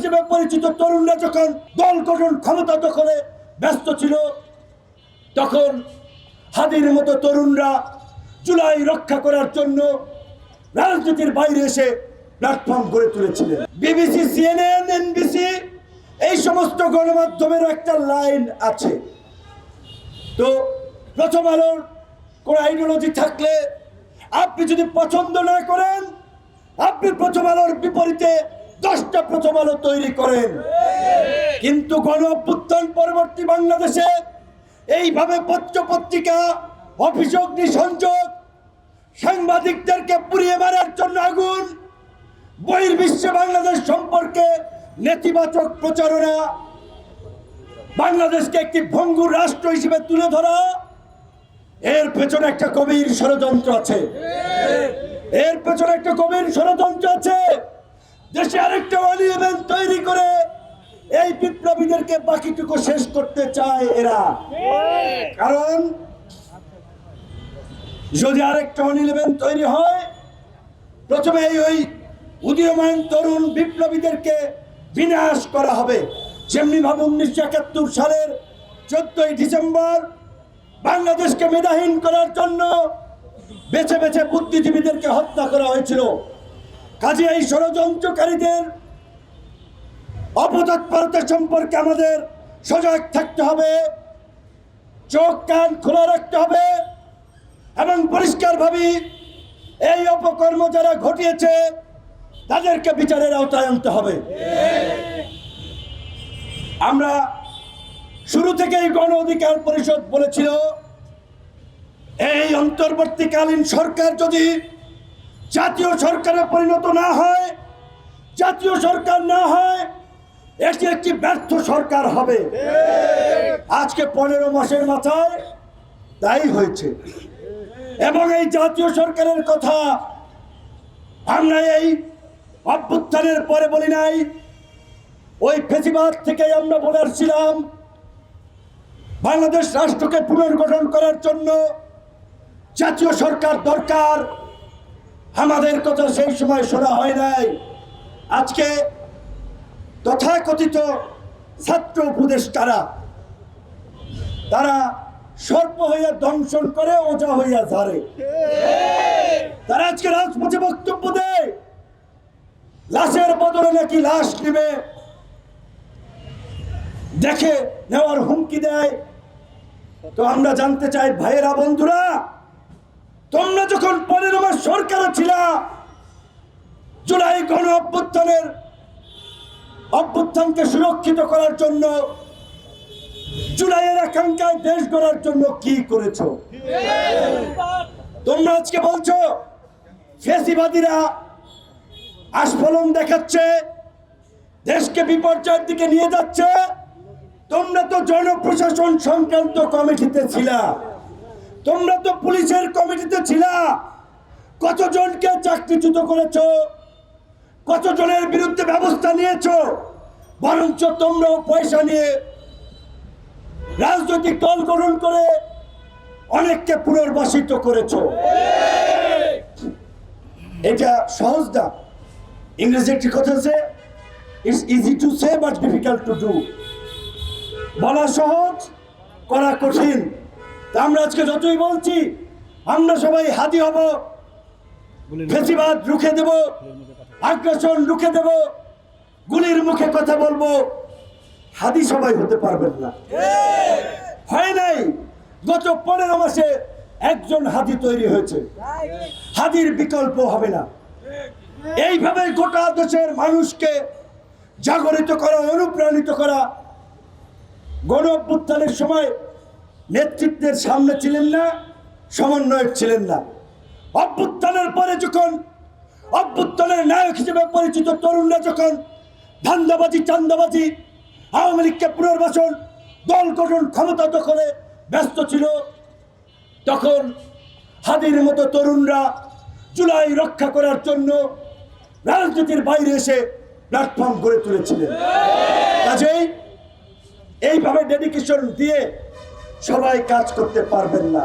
হিসেবে পরিচিত তরুণরা যখন দল গঠন ক্ষমতা দখলে ব্যস্ত ছিল, তখন হাদির মতো তরুণরা জুলাই রক্ষা করার জন্য রাজনীতির বাইরে এসে প্ল্যাটফর্ম গড়ে তুলেছিলেন। বিবিসি, সিএনএন, এনবিসি এই সমস্ত গণমাধ্যমের একটা লাইন আছে। তো প্রথম আলোর কোন আইডিওলজি থাকলে আপনি যদি পছন্দ না করেন, আপনি প্রথম আলোর বিপরীতে 10টা প্রথম আলো তৈরি করেন। কিন্তু গণ অভ্যুত্থান পরবর্তী বাংলাদেশে এইভাবে পত্র পত্রিকা, অফিস অগ্নিসংযোগ, সাংবাদিকদেরকে পুড়িয়ে মারার জন্য আগুন, বহির্বিশ্বে বাংলাদেশ সম্পর্কে নেতিবাচক প্রচারণা, বাংলাদেশকে একটি ভঙ্গুর রাষ্ট্র হিসেবে তুলে ধরা, এর পেছনে একটা গভীর ষড়যন্ত্র আছে। এর পেছনে একটা গভীর ষড়যন্ত্র আছে। দেশে আরেকটা ওয়ালি ইভেন্ট তৈরি করে এই বিপ্লবীদেরকে বাকিটুকু শেষ করতে চায় এরা। কারণ যদি আরেকটা ওয়ালি ইভেন্ট তৈরি হয়, প্রথমে ওই উদীয়মান তরুণ বিপ্লবীদেরকে বিনাশ করা হবে। যেমনি ভাবে 1971 সালের 14ই ডিসেম্বর বাংলাদেশকে মেধাহীন করার জন্য বেছে বেছে বুদ্ধিজীবীদেরকে হত্যা করা হয়েছিল। কাজে এই ষড়যন্ত্রকারীদের অপতৎপরতা সম্পর্কে আমাদের সজাগ থাকতে হবে, চোখ কান খোলা রাখতে হবে এবং পরিষ্কারভাবে এই অপকর্ম যারা ঘটিয়েছে তাদেরকে বিচারের আওতায় আনতে হবে। আমরা শুরু থেকেই গণ অধিকার পরিষদ বলেছিল, এই অন্তর্বর্তীকালীন সরকার যদি জাতীয় সরকারে পরিণত না হয়, জাতীয় সরকার না হয়, এটি একটি ব্যর্থ সরকার হবে। আজকে 15 মাসের মাথায় তাই হয়েছে। এবং এই জাতীয় সরকারের কথা আমরা এই অভ্যুত্থানের পরে বলি নাই, ওই ফেসিবাদ থেকে আমরা বলে আসছিলাম বাংলাদেশ রাষ্ট্রকে পুনর্গঠন করার জন্য জাতীয় সরকার দরকার। আমাদের কথা সেই সময় শোনা হয় নাই। আজকে তথাকথিত ছাত্র উপদেষ্টারা তারা সর্প হইয়া দংশন করে, ওজা হইয়া ঝাড়ে। তারা আজকে রাজপথে বক্তব্য দেয়, লাশের বদলে নাকি লাশ নেবে, দেখে নেওয়ার হুমকি দেয়। তো আমরা জানতে চাই, ভাইয়েরা, বন্ধুরা, তোমরা যখন 15 মাস সরকারে ছিলা, জুলাই গণ অভ্যুত্থানকে সুরক্ষিত করার জন্য, জুলাইয়ের আকাঙ্ক্ষায় দেশ গড়ার জন্য কি করেছো? তোমরা আজকে বলছো ফ্যাসিবাদীরা আস্ফলন দেখাচ্ছে, দেশকে বিপর্যয়ের দিকে নিয়ে যাচ্ছে। তোমরা তো জনপ্রশাসন সংক্রান্ত কমিটিতে ছিলা, তোমরা তো পুলিশের কমিটিতে ছিলা। কতজনকে চাকরিচ্যুত করেছো, কতজনের বিরুদ্ধে ব্যবস্থা নিয়েছো? বরঞ্চ তোমরাও পয়সা নিয়ে রাজনৈতিক দল গঠন করে অনেককে পুনর্বাসিত করেছো। এটা সহজ না। ইংরেজি একটি কথা আছে, it's easy to say but difficult to do. বলা সহজ, করা কঠিন। তা আমরা আজকে যতই বলছি আমরা সবাই হাদি হব, ফেসিবাদ রুখে দেব, আগ্রাসন রুখে দেব, গুলির মুখে কথা বলবো, হাদি সবাই হতে পারবেন না। হয় নাই। গত 15 মাসে একজন হাদি তৈরি হয়েছে, হাদির বিকল্প হবে না। এইভাবে গোটা দেশের মানুষকে জাগরিত করা, অনুপ্রাণিত করা। গণ অভ্যুত্থানের সময় নেতৃত্বের সামনে ছিলেন না, সমন্বয়ক ছিলেন না। অভ্যুত্থানের পরে যখন অভ্যুত্থানের নায়ক হিসেবে পরিচিত তরুণরা যখন ধান্দাবাজি, চান্দাবাজি, আওয়ামী লীগকে পুনর্বাসন, দল গঠন ক্ষমতা দখলে ব্যস্ত ছিল, তখন হাদির মতো তরুণরা জুলাই রক্ষা করার জন্য রাজনীতির বাইরে এসে প্ল্যাটফর্ম গড়ে তুলেছিলেন। কাজেই এইভাবে ডেডিকেশন দিয়ে সবাই কাজ করতে পারবেন না।